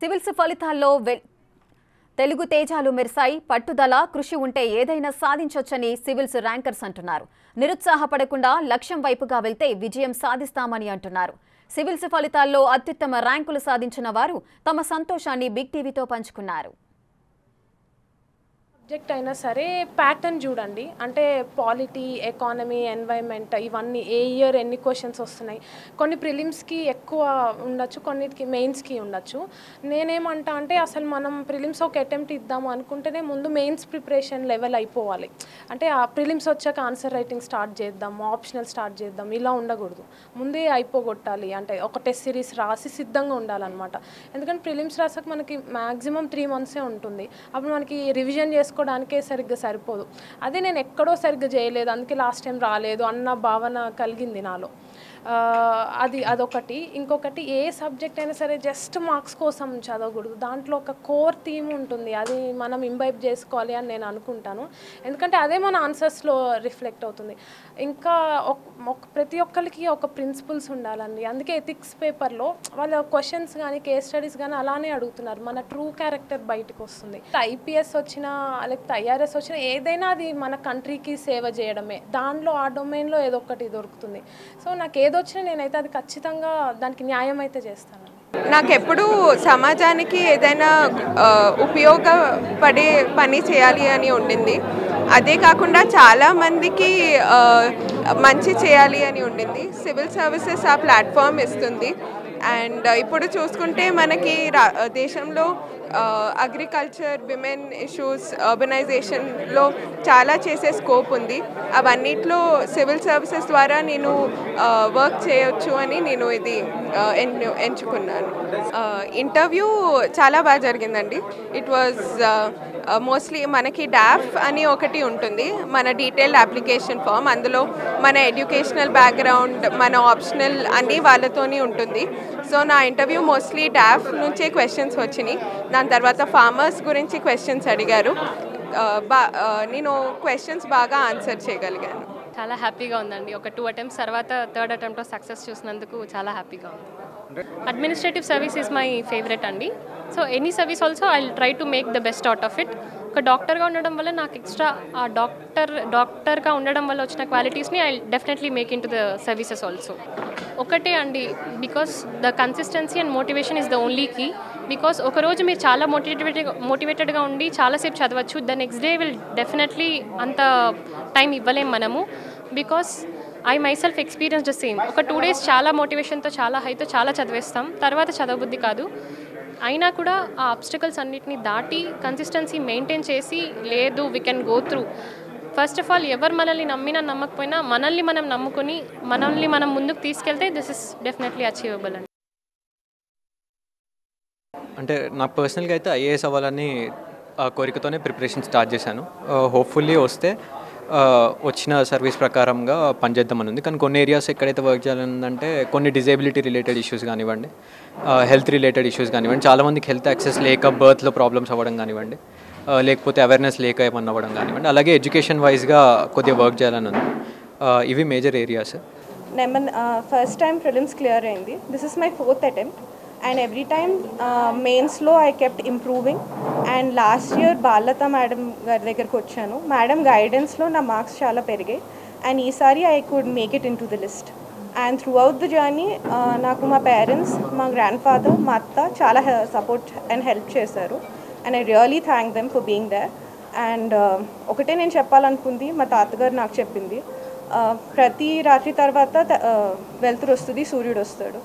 Civils ఫలితాల్లో తెలుగు తేజాలు మెరిసాయి. పట్టుదల, కృషి ఉంటే ఏదైనా సాధించొచ్చని సివిల్స్ ర్యాంకర్స్ అంటున్నారు. నిరుత్సాహపడకుండా లక్ష్యం వైపుగా వెళ్తే విజయం సాధిస్తామని అంటున్నారు. సివిల్స్ ఫలితాల్లో అత్యుత్తమ ర్యాంకులు సాధించిన వారు తమ సంతోషాన్ని బిగ్ టీవీతో పంచుకున్నారు. సబ్జెక్ట్ అయినా సరే ప్యాటర్న్ చూడండి, అంటే పాలిటీ, ఎకానమీ, ఎన్వైర్న్మెంట్ ఇవన్నీ ఏ ఇయర్ ఎన్ని క్వశ్చన్స్ వస్తున్నాయి. కొన్ని ప్రిలిమ్స్కి ఎక్కువ ఉండొచ్చు, కొన్నిటికి మెయిన్స్కి ఉండొచ్చు. నేనేమంటా అంటే అసలు మనం ప్రిలిమ్స్ ఒక అటెంప్ట్ ఇద్దాము అనుకుంటేనే ముందు మెయిన్స్ ప్రిపరేషన్ లెవెల్ అయిపోవాలి. అంటే ఆ ప్రిలిమ్స్ వచ్చాక ఆన్సర్ రైటింగ్ స్టార్ట్ చేద్దాం, ఆప్షనల్ స్టార్ట్ చేద్దాం, ఇలా ఉండకూడదు. ముందే అయిపోగొట్టాలి, అంటే ఒక టెస్ట్ సిరీస్ రాసి సిద్ధంగా ఉండాలన్నమాట. ఎందుకంటే ప్రిలిమ్స్ రాసాక మనకి మ్యాక్సిమం 3 months ఉంటుంది. అప్పుడు మనకి రివిజన్ చేసుకోవడానికే సరిగ్గా సరిపోదు. అదే నేను ఎక్కడో సరిగ్గా చేయలేదు, అందుకే లాస్ట్ టైం రాలేదు అన్న భావన కలిగింది నాలో. అదొకటి. ఇంకొకటి, ఏ సబ్జెక్ట్ అయినా సరే జస్ట్ మార్క్స్ కోసం చదవకూడదు. దాంట్లో ఒక కోర్ థీమ్ ఉంటుంది, అది మనం ఇంబైబ్ చేసుకోవాలి అని నేను అనుకుంటాను. ఎందుకంటే అదే మన ఆన్సర్స్లో రిఫ్లెక్ట్ అవుతుంది. ఇంకా ప్రతి ఒక్కరికి ఒక ప్రిన్సిపల్స్ ఉండాలండి. అందుకే ఎథిక్స్ పేపర్లో వాళ్ళ క్వశ్చన్స్ కానీ కేస్ స్టడీస్ కానీ అలానే అడుగుతున్నారు. మన ట్రూ క్యారెక్టర్ బయటకు వస్తుంది. IPS వచ్చినా లేకపోతే IRS వచ్చినా ఏదైనా అది మన కంట్రీకి సేవ చేయడమే. దానిలో ఆ డొమైన్లో ఏదో ఒకటి దొరుకుతుంది. సో నాకు ఏదొచ్చినా నేనైతే అది ఖచ్చితంగా దానికి న్యాయం అయితే చేస్తాను. నాకు ఎప్పుడు సమాజానికి ఏదైనా ఉపయోగపడే పని చేయాలి అని ఉండింది. అదే కాకుండా చాలామందికి మంచి చేయాలి అని ఉండింది. సివిల్ సర్వీసెస్ ఆ ప్లాట్ఫామ్ ఇస్తుంది. అండ్ ఇప్పుడు చూసుకుంటే మనకి దేశంలో అగ్రికల్చర్, విమెన్ ఇష్యూస్, అర్బనైజేషన్లో చాలా చేసే స్కోప్ ఉంది. అవన్నిట్లో సివిల్ సర్వీసెస్ ద్వారా నేను వర్క్ చేయొచ్చు అని నేను ఇది ఎంచుకున్నాను. ఇంటర్వ్యూ చాలా బాగా జరిగిందండి. ఇట్ వాజ్ మోస్ట్లీ మనకి డాఫ్ అని ఒకటి ఉంటుంది, మన డీటెయిల్డ్ అప్లికేషన్ ఫామ్. అందులో మన ఎడ్యుకేషనల్ బ్యాక్గ్రౌండ్, మన ఆప్షనల్ అన్నీ వాళ్ళతోనే ఉంటుంది. సో నా ఇంటర్వ్యూ మోస్ట్లీ డాఫ్ నుంచే క్వశ్చన్స్ వచ్చినాయి. దాని తర్వాత ఫార్మర్స్ గురించి క్వశ్చన్స్ అడిగారు. నేను క్వశ్చన్స్ బాగా ఆన్సర్ చేయగలిగాను. చాలా హ్యాపీగా ఉందండి. ఒక 2 attempts తర్వాత 3rd attempt సక్సెస్ చూసినందుకు చాలా హ్యాపీగా ఉంది. Administrative service is my favourite అండి. So any service also I will try to make the best out of it. ఒక డాక్టర్గా ఉండడం వల్ల నాకు ఎక్స్ట్రా ఆ డాక్టర్గా ఉండడం వల్ల వచ్చిన క్వాలిటీస్ని I definitely make into the services also. ఒకటే అండి, because the consistency and motivation is the only key. Because ఒకరోజు మీరు చాలా మోటివేటెడ్గా ఉండి చాలాసేపు చదవచ్చు, the next day will definitely అంత టైం ఇవ్వలేం మనము. Because I myself experience the same. ఒక 2 days చాలా మోటివేషన్తో, చాలా హైతో చాలా చదివేస్తాం, తర్వాత చదవబుద్ధి కాదు. అయినా కూడా ఆ ఆబ్స్టికల్స్ అన్నిటిని దాటి కన్సిస్టెన్సీ మెయింటైన్ చేసి, లేదు we can go through. First of all ఎవరు మనల్ని నమ్మినా నమ్మకపోయినా మనల్ని మనం నమ్ముకొని మనల్ని మనం ముందుకు తీసుకెళ్తే దిస్ ఇస్ డెఫినెట్లీ అచీవబుల్ అండి. అంటే నాకు పర్సనల్గా అయితే IAS అవ్వాలని కోరికతోనే ప్రిపరేషన్ స్టార్ట్ చేశాను. హోప్ఫుల్లీ వస్తే వచ్చిన సర్వీస్ ప్రకారంగా పనిచేద్దామని ఉంది. కానీ కొన్ని ఏరియాస్ ఎక్కడైతే వర్క్ చేయాలంటే కొన్ని డిజేబిలిటీ రిలేటెడ్ ఇష్యూస్ కానివ్వండి, హెల్త్ రిలేటెడ్ ఇష్యూస్ కానివ్వండి, చాలామందికి హెల్త్ యాక్సెస్ లేక బర్త్లో ప్రాబ్లమ్స్ అవ్వడం కానివ్వండి, లేకపోతే అవేర్నెస్ లేక ఏమన్నా అవ్వడం కానివ్వండి, అలాగే ఎడ్యుకేషన్ వైజ్గా కొద్దిగా వర్క్ చేయాలని ఉంది. ఇవి major areas. First time prelims clear అయింది. This is my 4th attempt. And every time మెయిన్స్లో I kept improving. And last year Balatha madam గారి దగ్గరకు వచ్చాను. మేడం గైడెన్స్లో నా మార్క్స్ చాలా పెరిగాయి. అండ్ ఈసారి I could make it into the list. And through out the journey నాకు మా పేరెంట్స్, మా గ్రాండ్ ఫాదర్, మా అత్త చాలా సపోర్ట్ అండ్ హెల్ప్ చేశారు. And I really thank them for being there. And ఒకటే నేను చెప్పాలనుకుంది, మా తాతగారు నాకు చెప్పింది, ప్రతి రాత్రి తర్వాత వెలుతురు వస్తుంది, సూర్యుడు వస్తాడు.